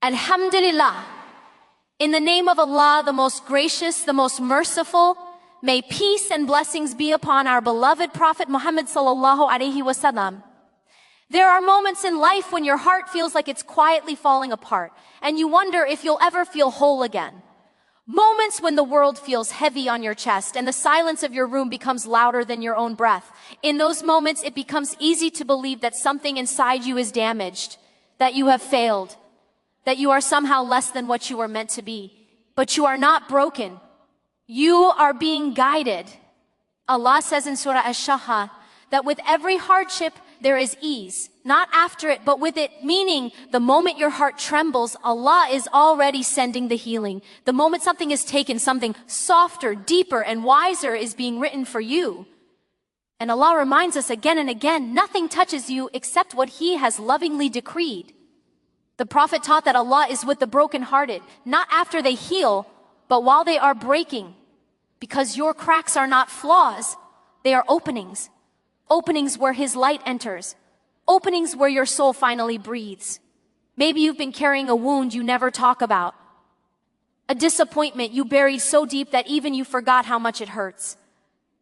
Alhamdulillah. In the name of Allah, the most gracious, the most merciful, may peace and blessings be upon our beloved Prophet Muhammad sallallahu alaihi wasallam. There are moments in life when your heart feels like it's quietly falling apart, and you wonder if you'll ever feel whole again. Moments when the world feels heavy on your chest and the silence of your room becomes louder than your own breath. In those moments, it becomes easy to believe that something inside you is damaged, that you have failed, that you are somehow less than what you were meant to be. But you are not broken. You are being guided. Allah says in Surah Ash-Shaha that with every hardship, there is ease. Not after it, but with it, meaning the moment your heart trembles, Allah is already sending the healing. The moment something is taken, something softer, deeper, and wiser is being written for you. And Allah reminds us again and again, nothing touches you except what He has lovingly decreed. The Prophet taught that Allah is with the brokenhearted, not after they heal, but while they are breaking. Because your cracks are not flaws, they are openings. Openings where His light enters. Openings where your soul finally breathes. Maybe you've been carrying a wound you never talk about. A disappointment you buried so deep that even you forgot how much it hurts.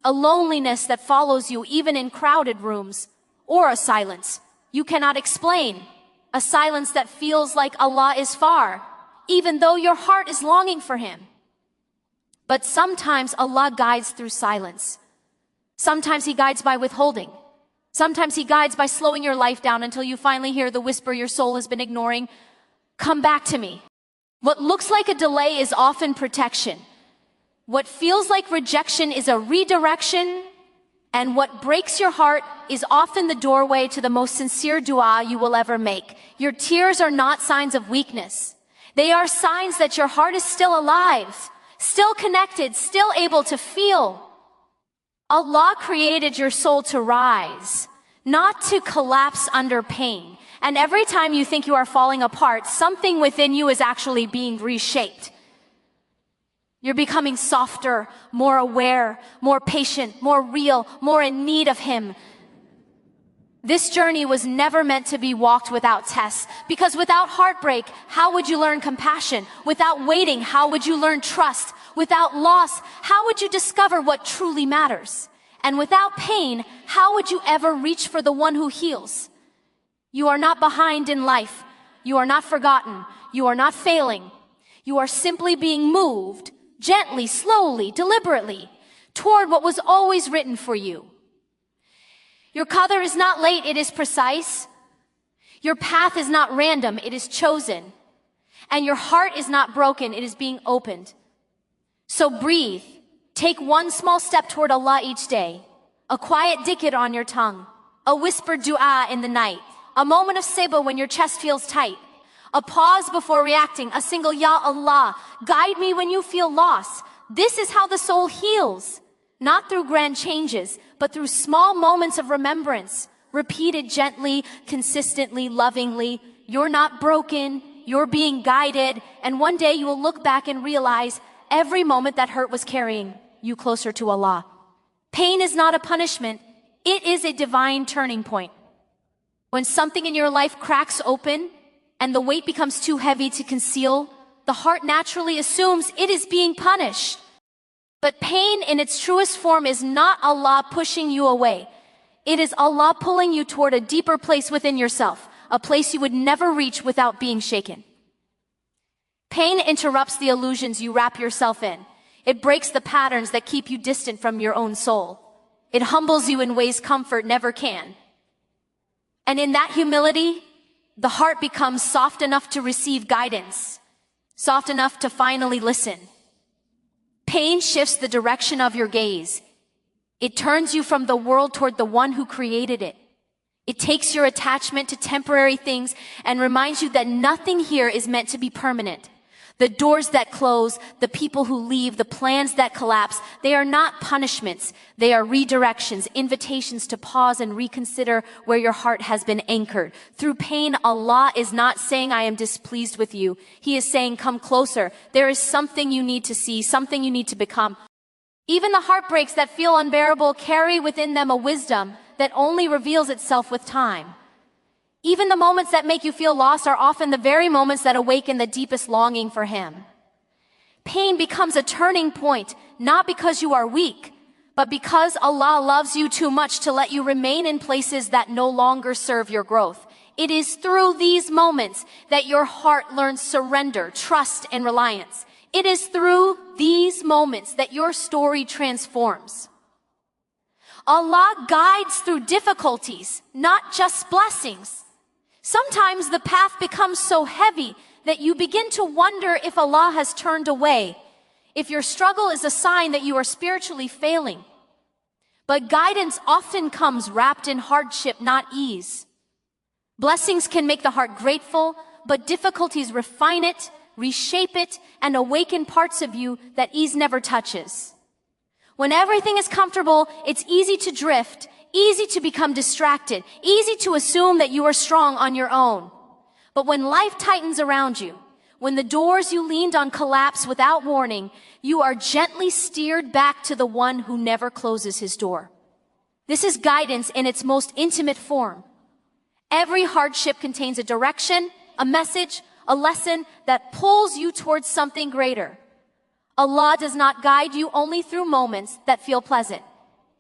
A loneliness that follows you even in crowded rooms. Or a silence you cannot explain. A silence that feels like Allah is far, even though your heart is longing for Him. But sometimes Allah guides through silence. Sometimes He guides by withholding. Sometimes He guides by slowing your life down until you finally hear the whisper your soul has been ignoring. Come back to me. What looks like a delay is often protection. What feels like rejection is a redirection. And what breaks your heart is often the doorway to the most sincere dua you will ever make. Your tears are not signs of weakness. They are signs that your heart is still alive, still connected, still able to feel. Allah created your soul to rise, not to collapse under pain. And every time you think you are falling apart, something within you is actually being reshaped. You're becoming softer, more aware, more patient, more real, more in need of Him. This journey was never meant to be walked without tests, because without heartbreak, how would you learn compassion? Without waiting, how would you learn trust? Without loss, how would you discover what truly matters? And without pain, how would you ever reach for the one who heals? You are not behind in life. You are not forgotten. You are not failing. You are simply being moved, gently, slowly, deliberately, toward what was always written for you. Your qadr is not late, it is precise. Your path is not random, it is chosen. And your heart is not broken, it is being opened. So breathe. Take one small step toward Allah each day. A quiet dhikr on your tongue. A whispered dua in the night. A moment of sabr when your chest feels tight. A pause before reacting. A single Ya Allah. Guide me when you feel lost. This is how the soul heals. Not through grand changes, but through small moments of remembrance. Repeated gently, consistently, lovingly. You're not broken. You're being guided. And one day you will look back and realize every moment that hurt was carrying you closer to Allah. Pain is not a punishment. It is a divine turning point. When something in your life cracks open and the weight becomes too heavy to conceal, the heart naturally assumes it is being punished. But pain in its truest form is not Allah pushing you away. It is Allah pulling you toward a deeper place within yourself, a place you would never reach without being shaken. Pain interrupts the illusions you wrap yourself in. It breaks the patterns that keep you distant from your own soul. It humbles you in ways comfort never can. And in that humility, the heart becomes soft enough to receive guidance, soft enough to finally listen. Pain shifts the direction of your gaze. It turns you from the world toward the one who created it. It takes your attachment to temporary things and reminds you that nothing here is meant to be permanent. The doors that close, the people who leave, the plans that collapse, they are not punishments. They are redirections, invitations to pause and reconsider where your heart has been anchored. Through pain, Allah is not saying, I am displeased with you. He is saying, come closer. There is something you need to see, something you need to become. Even the heartbreaks that feel unbearable carry within them a wisdom that only reveals itself with time. Even the moments that make you feel lost are often the very moments that awaken the deepest longing for Him. Pain becomes a turning point, not because you are weak, but because Allah loves you too much to let you remain in places that no longer serve your growth. It is through these moments that your heart learns surrender, trust, and reliance. It is through these moments that your story transforms. Allah guides through difficulties, not just blessings. Sometimes the path becomes so heavy that you begin to wonder if Allah has turned away, if your struggle is a sign that you are spiritually failing. But guidance often comes wrapped in hardship, not ease. Blessings can make the heart grateful, but difficulties refine it, reshape it, and awaken parts of you that ease never touches. When everything is comfortable, it's easy to drift, easy to become distracted, easy to assume that you are strong on your own. But when life tightens around you, when the doors you leaned on collapse without warning, you are gently steered back to the one who never closes his door. This is guidance in its most intimate form. Every hardship contains a direction, a message, a lesson that pulls you towards something greater. Allah does not guide you only through moments that feel pleasant.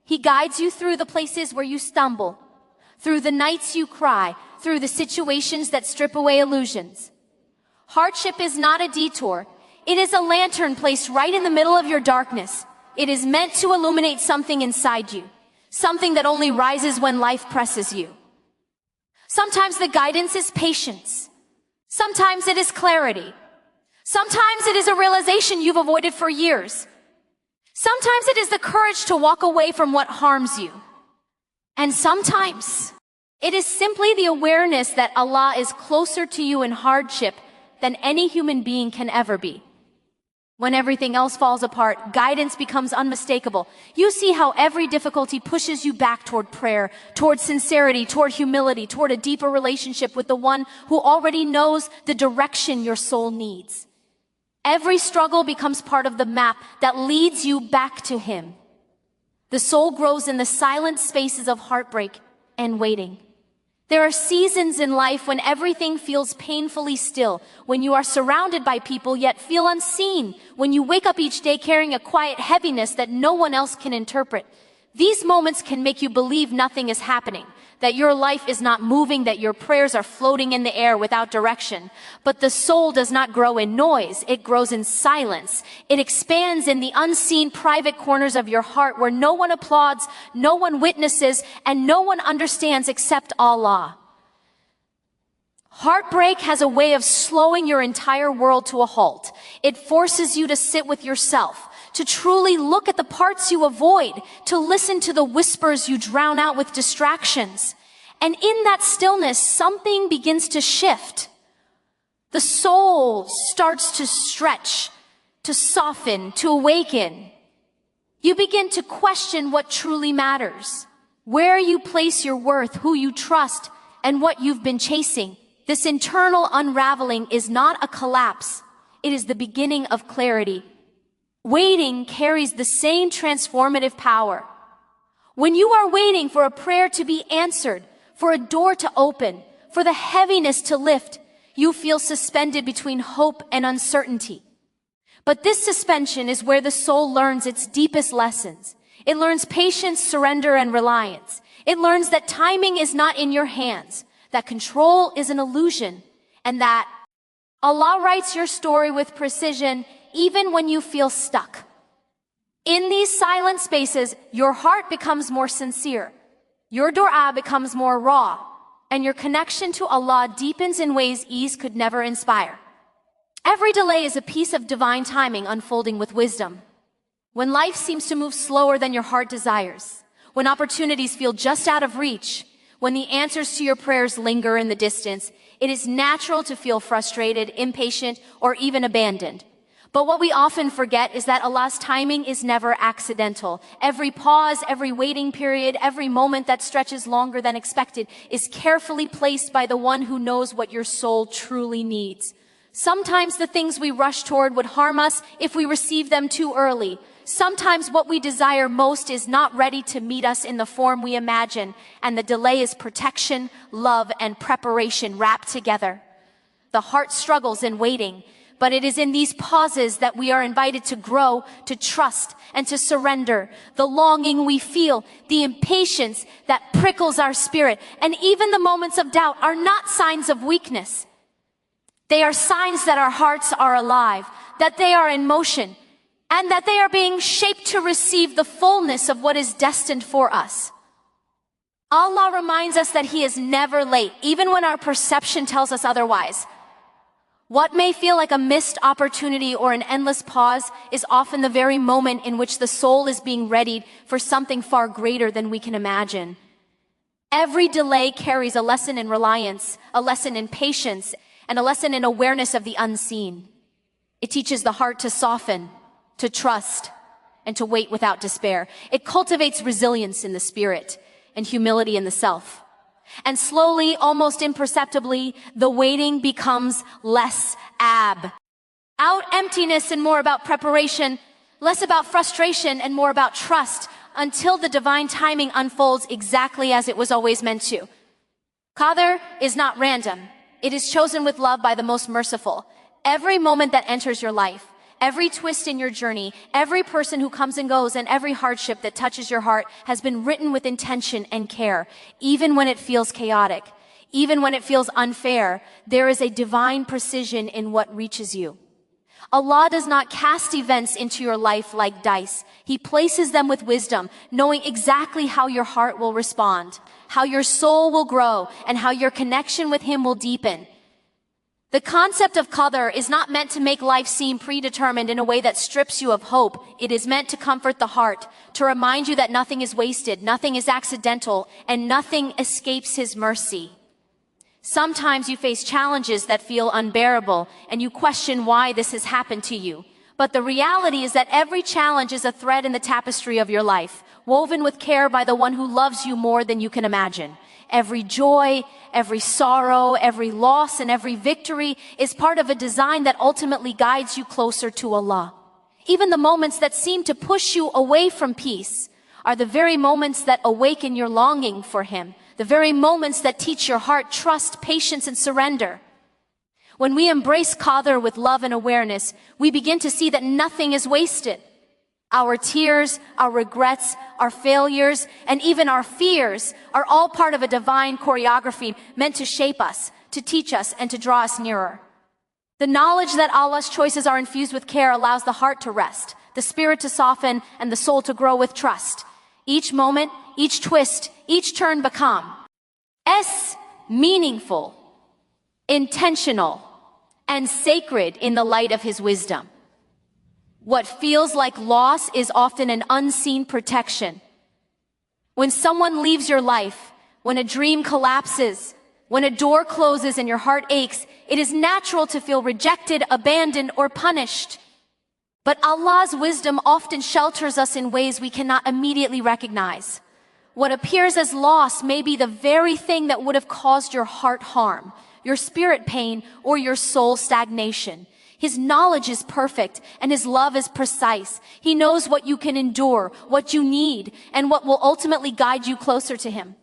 He guides you through the places where you stumble, through the nights you cry, through the situations that strip away illusions. Hardship is not a detour. It is a lantern placed right in the middle of your darkness. It is meant to illuminate something inside you, something that only rises when life presses you. Sometimes the guidance is patience. Sometimes it is clarity. Sometimes it is a realization you've avoided for years. Sometimes it is the courage to walk away from what harms you. And sometimes it is simply the awareness that Allah is closer to you in hardship than any human being can ever be. When everything else falls apart, guidance becomes unmistakable. You see how every difficulty pushes you back toward prayer, toward sincerity, toward humility, toward a deeper relationship with the one who already knows the direction your soul needs. Every struggle becomes part of the map that leads you back to Him. The soul grows in the silent spaces of heartbreak and waiting. There are seasons in life when everything feels painfully still, when you are surrounded by people yet feel unseen, when you wake up each day carrying a quiet heaviness that no one else can interpret. These moments can make you believe nothing is happening, that your life is not moving, that your prayers are floating in the air without direction. But the soul does not grow in noise, it grows in silence. It expands in the unseen private corners of your heart where no one applauds, no one witnesses, and no one understands except Allah. Heartbreak has a way of slowing your entire world to a halt. It forces you to sit with yourself, to truly look at the parts you avoid, to listen to the whispers you drown out with distractions. And in that stillness, something begins to shift. The soul starts to stretch, to soften, to awaken. You begin to question what truly matters, where you place your worth, who you trust, and what you've been chasing. This internal unraveling is not a collapse. It is the beginning of clarity. Waiting carries the same transformative power. When you are waiting for a prayer to be answered, for a door to open, for the heaviness to lift, you feel suspended between hope and uncertainty. But this suspension is where the soul learns its deepest lessons. It learns patience, surrender, and reliance. It learns that timing is not in your hands, that control is an illusion, and that Allah writes your story with precision even when you feel stuck. In these silent spaces, your heart becomes more sincere, your dua becomes more raw, and your connection to Allah deepens in ways ease could never inspire. Every delay is a piece of divine timing unfolding with wisdom. When life seems to move slower than your heart desires, when opportunities feel just out of reach, when the answers to your prayers linger in the distance, it is natural to feel frustrated, impatient, or even abandoned. But what we often forget is that Allah's timing is never accidental. Every pause, every waiting period, every moment that stretches longer than expected is carefully placed by the one who knows what your soul truly needs. Sometimes the things we rush toward would harm us if we receive them too early. Sometimes what we desire most is not ready to meet us in the form we imagine, and the delay is protection, love, and preparation wrapped together. The heart struggles in waiting, but it is in these pauses that we are invited to grow, to trust, and to surrender. The longing we feel, the impatience that prickles our spirit, and even the moments of doubt are not signs of weakness. They are signs that our hearts are alive, that they are in motion, and that they are being shaped to receive the fullness of what is destined for us. Allah reminds us that He is never late, even when our perception tells us otherwise. What may feel like a missed opportunity or an endless pause is often the very moment in which the soul is being readied for something far greater than we can imagine. Every delay carries a lesson in reliance, a lesson in patience, and a lesson in awareness of the unseen. It teaches the heart to soften, to trust, and to wait without despair. It cultivates resilience in the spirit and humility in the self. And slowly, almost imperceptibly, the waiting becomes less out emptiness and more about preparation, less about frustration and more about trust, until the divine timing unfolds exactly as it was always meant to. Qadr is not random. It is chosen with love by the most merciful. Every moment that enters your life, every twist in your journey, every person who comes and goes, and every hardship that touches your heart has been written with intention and care. Even when it feels chaotic, even when it feels unfair, there is a divine precision in what reaches you. Allah does not cast events into your life like dice. He places them with wisdom, knowing exactly how your heart will respond, how your soul will grow, and how your connection with Him will deepen. The concept of Qadr is not meant to make life seem predetermined in a way that strips you of hope. It is meant to comfort the heart, to remind you that nothing is wasted, nothing is accidental, and nothing escapes His mercy. Sometimes you face challenges that feel unbearable, and you question why this has happened to you. But the reality is that every challenge is a thread in the tapestry of your life, woven with care by the one who loves you more than you can imagine. Every joy, every sorrow, every loss, and every victory is part of a design that ultimately guides you closer to Allah. Even the moments that seem to push you away from peace are the very moments that awaken your longing for Him, the very moments that teach your heart trust, patience, and surrender. When we embrace Qadr with love and awareness, we begin to see that nothing is wasted. Our tears, our regrets, our failures, and even our fears are all part of a divine choreography meant to shape us, to teach us, and to draw us nearer. The knowledge that Allah's choices are infused with care allows the heart to rest, the spirit to soften, and the soul to grow with trust. Each moment, each twist, each turn become meaningful, intentional, and sacred in the light of His wisdom. What feels like loss is often an unseen protection. When someone leaves your life, when a dream collapses, when a door closes and your heart aches, it is natural to feel rejected, abandoned, or punished. But Allah's wisdom often shelters us in ways we cannot immediately recognize. What appears as loss may be the very thing that would have caused your heart harm, your spirit pain, or your soul stagnation. His knowledge is perfect, and His love is precise. He knows what you can endure, what you need, and what will ultimately guide you closer to Him.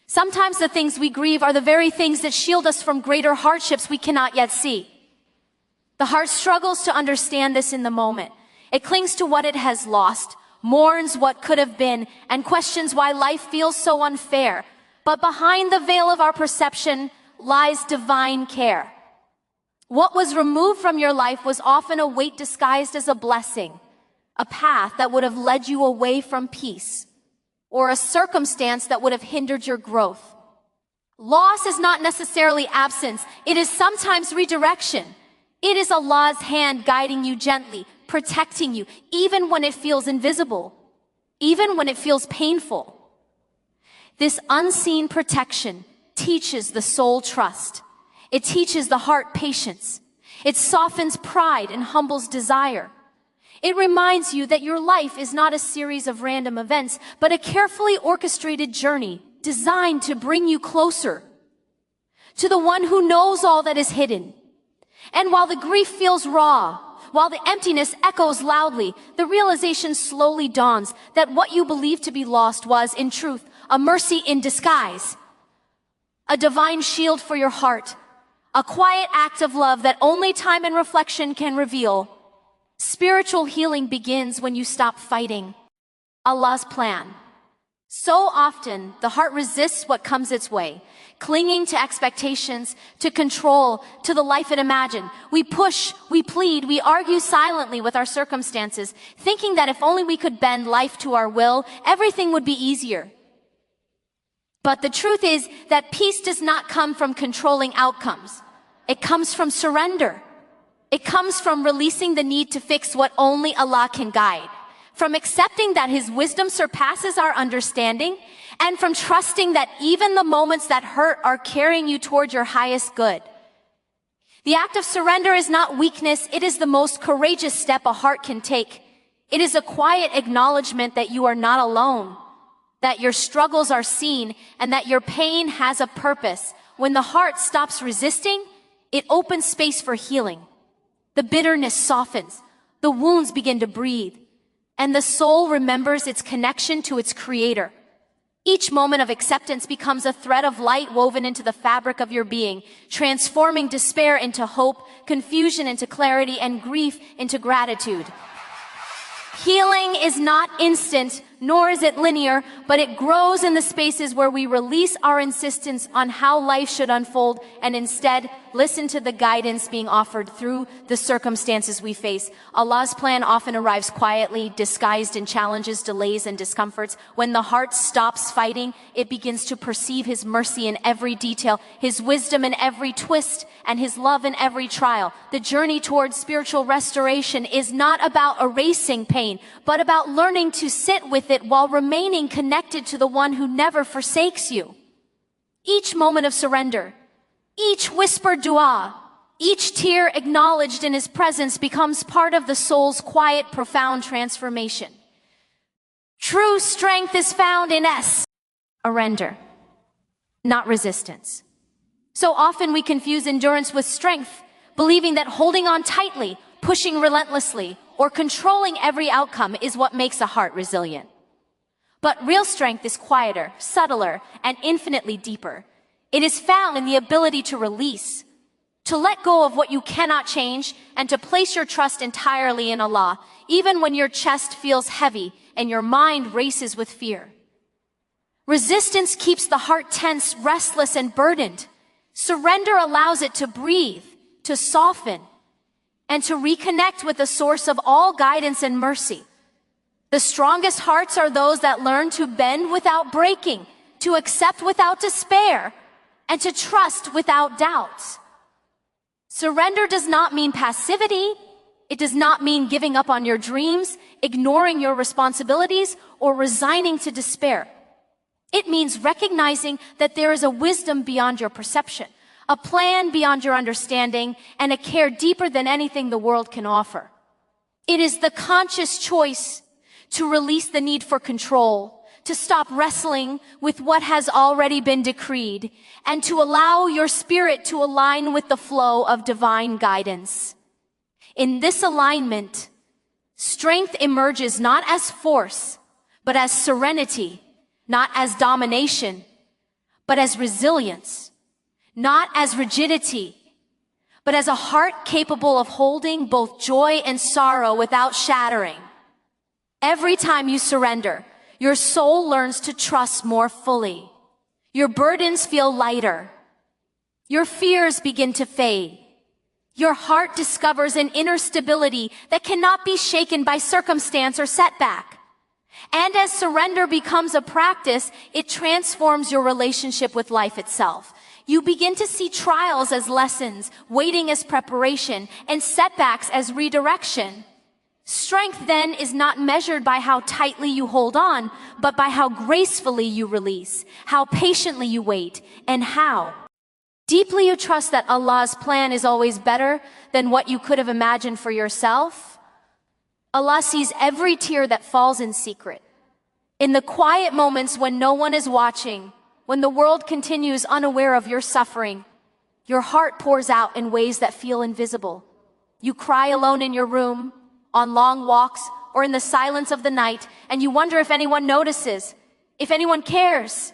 Sometimes the things we grieve are the very things that shield us from greater hardships we cannot yet see. The heart struggles to understand this in the moment. It clings to what it has lost, mourns what could have been, and questions why life feels so unfair. But behind the veil of our perception lies divine care. What was removed from your life was often a weight disguised as a blessing, a path that would have led you away from peace, or a circumstance that would have hindered your growth. Loss is not necessarily absence. It is sometimes redirection. It is Allah's hand guiding you gently, protecting you, even when it feels invisible, even when it feels painful. This unseen protection teaches the soul trust. It teaches the heart patience. It softens pride and humbles desire. It reminds you that your life is not a series of random events, but a carefully orchestrated journey designed to bring you closer to the one who knows all that is hidden. And while the grief feels raw, While the emptiness echoes loudly, the realization slowly dawns that what you believed to be lost was, in truth, a mercy in disguise. A divine shield for your heart. A quiet act of love that only time and reflection can reveal. Spiritual healing begins when you stop fighting Allah's plan. So often, the heart resists what comes its way, clinging to expectations, to control, to the life it imagined. We push, we plead, we argue silently with our circumstances, thinking that if only we could bend life to our will, everything would be easier. But the truth is that peace does not come from controlling outcomes. It comes from surrender. It comes from releasing the need to fix what only Allah can guide, from accepting that His wisdom surpasses our understanding, and from trusting that even the moments that hurt are carrying you toward your highest good. The act of surrender is not weakness, it is the most courageous step a heart can take. It is a quiet acknowledgement that you are not alone, that your struggles are seen, and that your pain has a purpose. When the heart stops resisting, it opens space for healing. The bitterness softens, the wounds begin to breathe, and the soul remembers its connection to its Creator. Each moment of acceptance becomes a thread of light woven into the fabric of your being, transforming despair into hope, confusion into clarity, and grief into gratitude. Healing is not instant, nor is it linear, but it grows in the spaces where we release our insistence on how life should unfold and instead listen to the guidance being offered through the circumstances we face. Allah's plan often arrives quietly, disguised in challenges, delays, and discomforts. When the heart stops fighting, it begins to perceive His mercy in every detail, His wisdom in every twist, and His love in every trial. The journey towards spiritual restoration is not about erasing pain, but about learning to sit with it while remaining connected to the one who never forsakes you. Each moment of surrender, each whispered dua, each tear acknowledged in His presence becomes part of the soul's quiet, profound transformation. True strength is found in surrender, not resistance. So often we confuse endurance with strength, believing that holding on tightly, pushing relentlessly, or controlling every outcome is what makes a heart resilient. But real strength is quieter, subtler, and infinitely deeper. It is found in the ability to release, to let go of what you cannot change, and to place your trust entirely in Allah, even when your chest feels heavy and your mind races with fear. Resistance keeps the heart tense, restless, and burdened. Surrender allows it to breathe, to soften, and to reconnect with the source of all guidance and mercy. The strongest hearts are those that learn to bend without breaking, to accept without despair, and to trust without doubts. Surrender does not mean passivity. It does not mean giving up on your dreams, ignoring your responsibilities, or resigning to despair. It means recognizing that there is a wisdom beyond your perception, a plan beyond your understanding, and a care deeper than anything the world can offer. It is the conscious choice to release the need for control, to stop wrestling with what has already been decreed, and to allow your spirit to align with the flow of divine guidance. In this alignment, strength emerges not as force, but as serenity, not as domination, but as resilience, not as rigidity, but as a heart capable of holding both joy and sorrow without shattering. Every time you surrender, your soul learns to trust more fully. Your burdens feel lighter. Your fears begin to fade. Your heart discovers an inner stability that cannot be shaken by circumstance or setback. And as surrender becomes a practice, it transforms your relationship with life itself. You begin to see trials as lessons, waiting as preparation, and setbacks as redirection. Strength then is not measured by how tightly you hold on, but by how gracefully you release, how patiently you wait, and how deeply you trust that Allah's plan is always better than what you could have imagined for yourself. Allah sees every tear that falls in secret. In the quiet moments when no one is watching, when the world continues unaware of your suffering, your heart pours out in ways that feel invisible. You cry alone in your room, on long walks, or in the silence of the night, and you wonder if anyone notices, if anyone cares,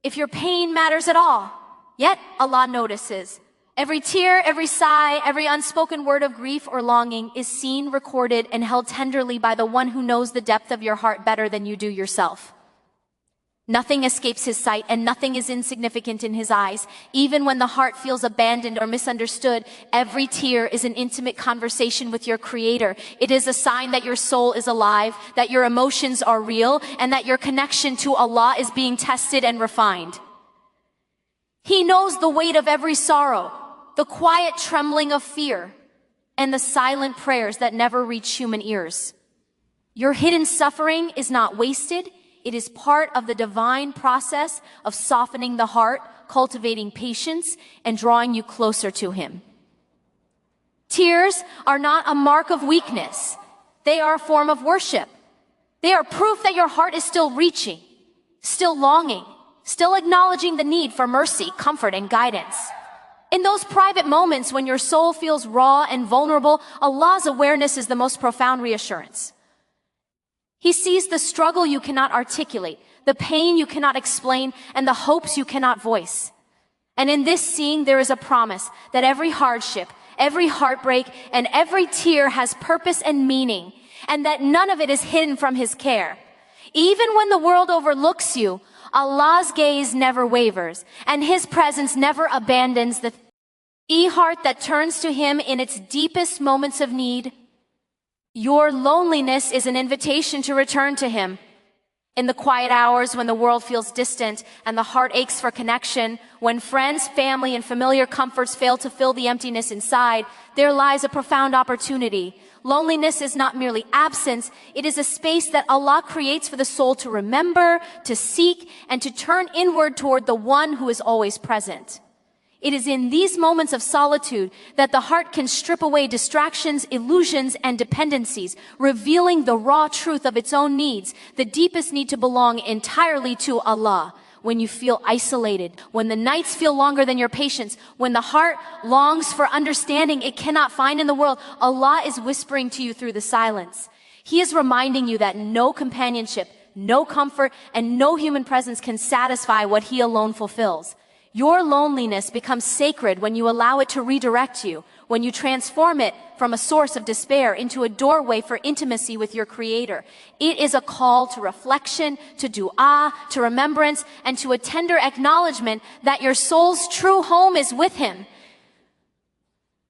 if your pain matters at all. Yet Allah notices. Every tear, every sigh, every unspoken word of grief or longing is seen, recorded, and held tenderly by the one who knows the depth of your heart better than you do yourself. Nothing escapes his sight, and nothing is insignificant in his eyes. Even when the heart feels abandoned or misunderstood, every tear is an intimate conversation with your Creator. It is a sign that your soul is alive, that your emotions are real, and that your connection to Allah is being tested and refined. He knows the weight of every sorrow, the quiet trembling of fear, and the silent prayers that never reach human ears. Your hidden suffering is not wasted. It is part of the divine process of softening the heart, cultivating patience, and drawing you closer to Him. Tears are not a mark of weakness. They are a form of worship. They are proof that your heart is still reaching, still longing, still acknowledging the need for mercy, comfort, and guidance. In those private moments when your soul feels raw and vulnerable, Allah's awareness is the most profound reassurance. He sees the struggle you cannot articulate, the pain you cannot explain, and the hopes you cannot voice. And in this seeing, there is a promise that every hardship, every heartbreak, and every tear has purpose and meaning, and that none of it is hidden from His care. Even when the world overlooks you, Allah's gaze never wavers, and His presence never abandons the heart that turns to Him in its deepest moments of need. Your loneliness is an invitation to return to Him. In the quiet hours when the world feels distant and the heart aches for connection, when friends, family, and familiar comforts fail to fill the emptiness inside, there lies a profound opportunity. Loneliness is not merely absence, it is a space that Allah creates for the soul to remember, to seek, and to turn inward toward the one who is always present. It is in these moments of solitude that the heart can strip away distractions, illusions, and dependencies, revealing the raw truth of its own needs, the deepest need to belong entirely to Allah. When you feel isolated, when the nights feel longer than your patience, when the heart longs for understanding it cannot find in the world, Allah is whispering to you through the silence. He is reminding you that no companionship, no comfort, and no human presence can satisfy what He alone fulfills. Your loneliness becomes sacred when you allow it to redirect you, when you transform it from a source of despair into a doorway for intimacy with your Creator. It is a call to reflection, to dua, to remembrance, and to a tender acknowledgement that your soul's true home is with Him.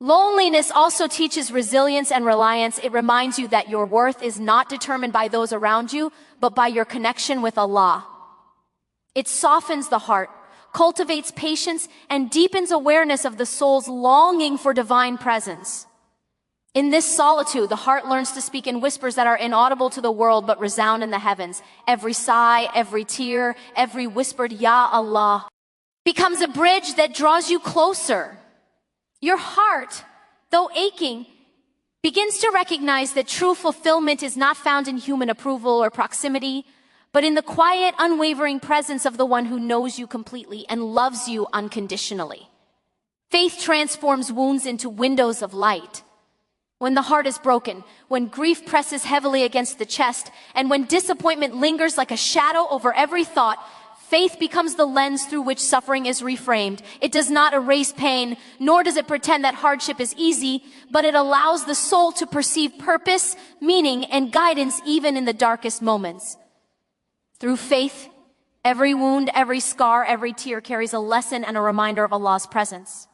Loneliness also teaches resilience and reliance. It reminds you that your worth is not determined by those around you, but by your connection with Allah. It softens the heart, cultivates patience, and deepens awareness of the soul's longing for divine presence. In this solitude, the heart learns to speak in whispers that are inaudible to the world but resound in the heavens. Every sigh, every tear, every whispered Ya Allah becomes a bridge that draws you closer. Your heart, though aching, begins to recognize that true fulfillment is not found in human approval or proximity, but in the quiet, unwavering presence of the one who knows you completely and loves you unconditionally. Faith transforms wounds into windows of light. When the heart is broken, when grief presses heavily against the chest, and when disappointment lingers like a shadow over every thought, faith becomes the lens through which suffering is reframed. It does not erase pain, nor does it pretend that hardship is easy, but it allows the soul to perceive purpose, meaning, and guidance even in the darkest moments. Through faith, every wound, every scar, every tear carries a lesson and a reminder of Allah's presence.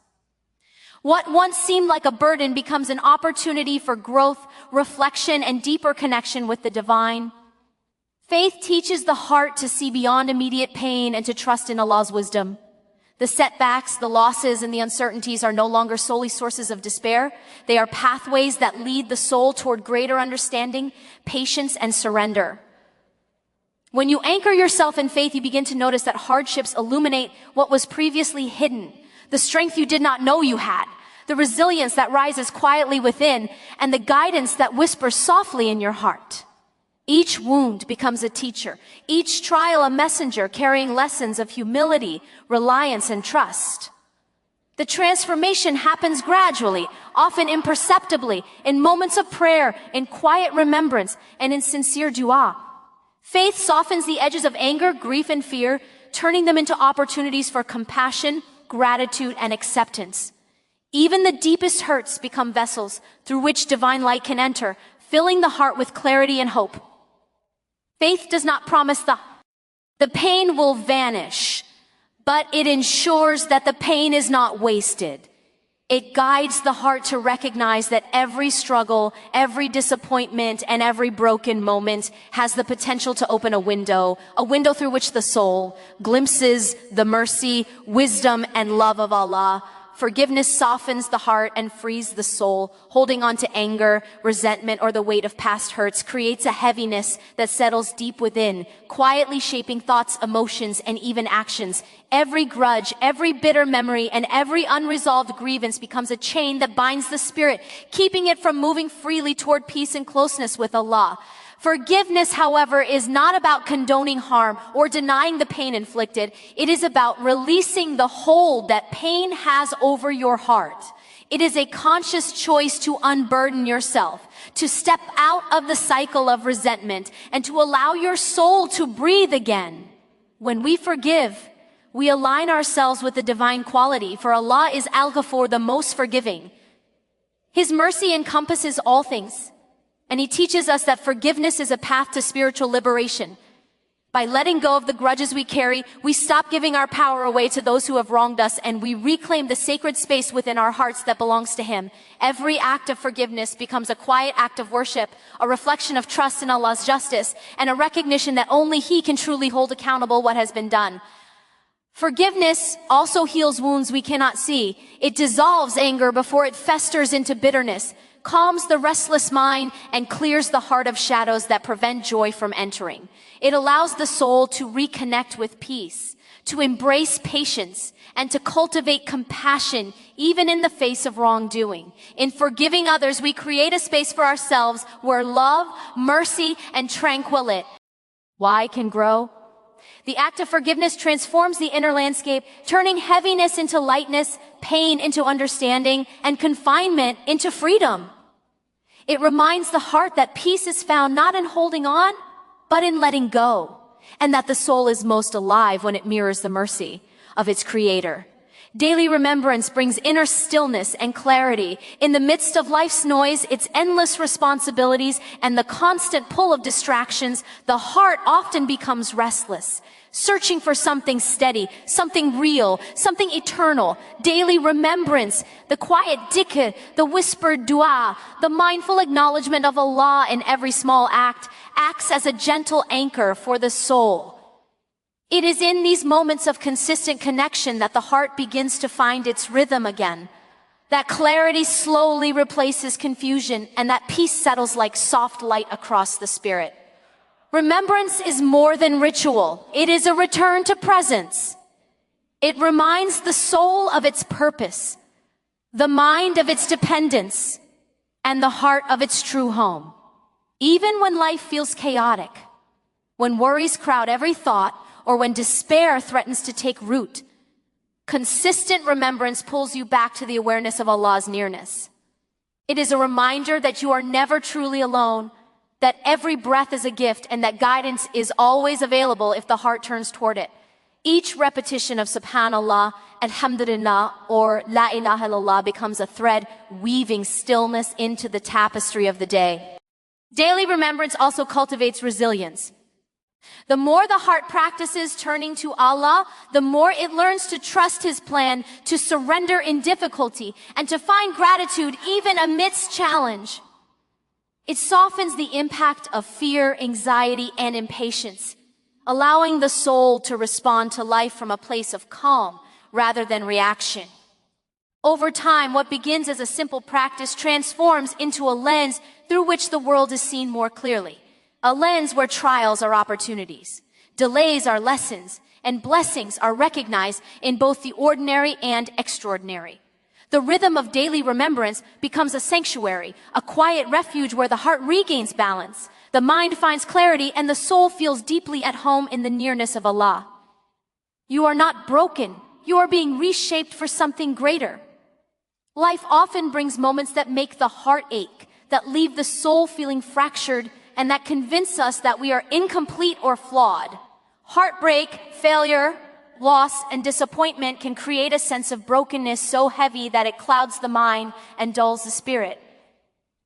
What once seemed like a burden becomes an opportunity for growth, reflection, and deeper connection with the divine. Faith teaches the heart to see beyond immediate pain and to trust in Allah's wisdom. The setbacks, the losses, and the uncertainties are no longer solely sources of despair. They are pathways that lead the soul toward greater understanding, patience, and surrender. When you anchor yourself in faith, you begin to notice that hardships illuminate what was previously hidden, the strength you did not know you had, the resilience that rises quietly within, and the guidance that whispers softly in your heart. Each wound becomes a teacher, each trial a messenger carrying lessons of humility, reliance, and trust. The transformation happens gradually, often imperceptibly, in moments of prayer, in quiet remembrance, and in sincere dua. Faith softens the edges of anger, grief, and fear, turning them into opportunities for compassion, gratitude, and acceptance. Even the deepest hurts become vessels through which divine light can enter, filling the heart with clarity and hope. Faith does not promise the pain will vanish, but it ensures that the pain is not wasted. It guides the heart to recognize that every struggle, every disappointment, and every broken moment has the potential to open a window through which the soul glimpses the mercy, wisdom, and love of Allah. Forgiveness softens the heart and frees the soul. Holding on to anger, resentment, or the weight of past hurts creates a heaviness that settles deep within, quietly shaping thoughts, emotions, and even actions. Every grudge, every bitter memory, and every unresolved grievance becomes a chain that binds the spirit, keeping it from moving freely toward peace and closeness with Allah. Forgiveness, however, is not about condoning harm or denying the pain inflicted. It is about releasing the hold that pain has over your heart. It is a conscious choice to unburden yourself, to step out of the cycle of resentment, and to allow your soul to breathe again. When we forgive, we align ourselves with the divine quality, for Allah is Al-Ghafur, the most forgiving. His mercy encompasses all things. And He teaches us that forgiveness is a path to spiritual liberation. By letting go of the grudges we carry, we stop giving our power away to those who have wronged us, and we reclaim the sacred space within our hearts that belongs to Him. Every act of forgiveness becomes a quiet act of worship, a reflection of trust in Allah's justice, and a recognition that only He can truly hold accountable what has been done. Forgiveness also heals wounds we cannot see. It dissolves anger before it festers into bitterness, calms the restless mind, and clears the heart of shadows that prevent joy from entering. It allows the soul to reconnect with peace, to embrace patience, and to cultivate compassion even in the face of wrongdoing. In forgiving others, we create a space for ourselves where love, mercy, and tranquility can grow. The act of forgiveness transforms the inner landscape, turning heaviness into lightness, pain into understanding, and confinement into freedom. It reminds the heart that peace is found not in holding on, but in letting go, and that the soul is most alive when it mirrors the mercy of its Creator. Daily remembrance brings inner stillness and clarity. In the midst of life's noise, its endless responsibilities, and the constant pull of distractions, the heart often becomes restless, searching for something steady, something real, something eternal. Daily remembrance, the quiet dhikr, the whispered dua, the mindful acknowledgement of Allah in every small act, acts as a gentle anchor for the soul. It is in these moments of consistent connection that the heart begins to find its rhythm again, that clarity slowly replaces confusion, and that peace settles like soft light across the spirit. Remembrance is more than ritual. It is a return to presence. It reminds the soul of its purpose, the mind of its dependence, and the heart of its true home. Even when life feels chaotic, when worries crowd every thought, or when despair threatens to take root, consistent remembrance pulls you back to the awareness of Allah's nearness. It is a reminder that you are never truly alone, that every breath is a gift, and that guidance is always available if the heart turns toward it. Each repetition of Subhanallah, Alhamdulillah, or La ilaha illallah becomes a thread weaving stillness into the tapestry of the day. Daily remembrance also cultivates resilience. The more the heart practices turning to Allah, the more it learns to trust His plan, to surrender in difficulty, and to find gratitude even amidst challenge. It softens the impact of fear, anxiety, and impatience, allowing the soul to respond to life from a place of calm rather than reaction. Over time, what begins as a simple practice transforms into a lens through which the world is seen more clearly. A lens where trials are opportunities, delays are lessons, and blessings are recognized in both the ordinary and extraordinary. The rhythm of daily remembrance becomes a sanctuary, a quiet refuge where the heart regains balance, the mind finds clarity, and the soul feels deeply at home in the nearness of Allah. You are not broken, you are being reshaped for something greater. Life often brings moments that make the heart ache, that leave the soul feeling fractured, and that convince us that we are incomplete or flawed. Heartbreak, failure, loss, and disappointment can create a sense of brokenness so heavy that it clouds the mind and dulls the spirit.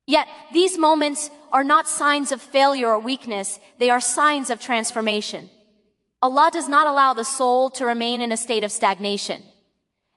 Yet, these moments are not signs of failure or weakness, they are signs of transformation. Allah does not allow the soul to remain in a state of stagnation.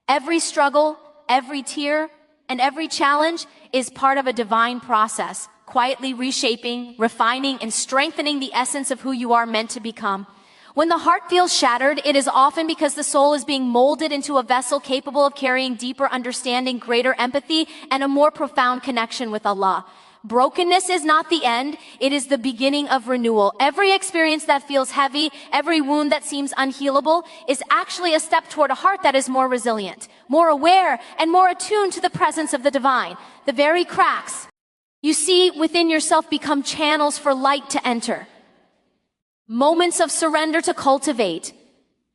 Every struggle, every tear, and every challenge is part of a divine process, quietly reshaping, refining, and strengthening the essence of who you are meant to become. When the heart feels shattered, it is often because the soul is being molded into a vessel capable of carrying deeper understanding, greater empathy, and a more profound connection with Allah. Brokenness is not the end, it is the beginning of renewal. Every experience that feels heavy, every wound that seems unhealable, is actually a step toward a heart that is more resilient, more aware, and more attuned to the presence of the divine. The very cracks you see within yourself become channels for light to enter, moments of surrender to cultivate,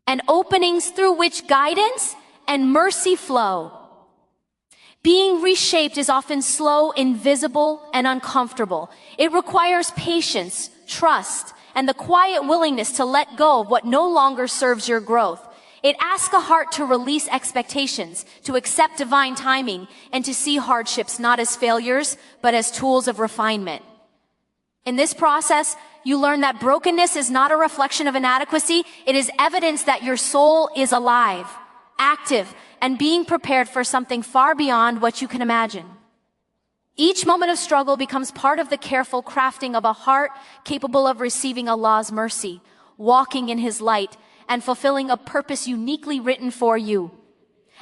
and openings through which guidance and mercy flow. Being reshaped is often slow, invisible, and uncomfortable. It requires patience, trust, and the quiet willingness to let go of what no longer serves your growth. It asks a heart to release expectations, to accept divine timing, and to see hardships not as failures, but as tools of refinement. In this process, you learn that brokenness is not a reflection of inadequacy. It is evidence that your soul is alive, active, and being prepared for something far beyond what you can imagine. Each moment of struggle becomes part of the careful crafting of a heart capable of receiving Allah's mercy, walking in His light, and fulfilling a purpose uniquely written for you.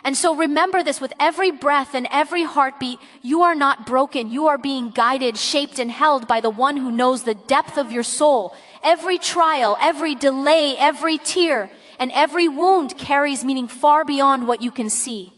And so remember this: with every breath and every heartbeat, you are not broken. You are being guided, shaped, and held by the one who knows the depth of your soul. Every trial, every delay, every tear, and every wound carries meaning far beyond what you can see.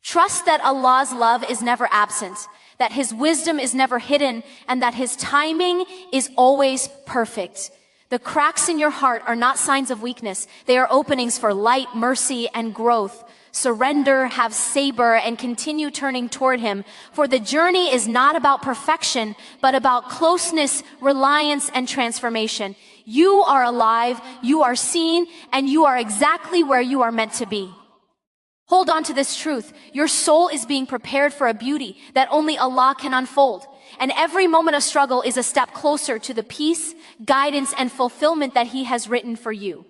Trust that Allah's love is never absent, that His wisdom is never hidden, and that His timing is always perfect. The cracks in your heart are not signs of weakness. They are openings for light, mercy, and growth. Surrender, have sabor, and continue turning toward Him. For the journey is not about perfection, but about closeness, reliance, and transformation. You are alive, you are seen, and you are exactly where you are meant to be. Hold on to this truth. Your soul is being prepared for a beauty that only Allah can unfold. And every moment of struggle is a step closer to the peace, guidance, and fulfillment that He has written for you.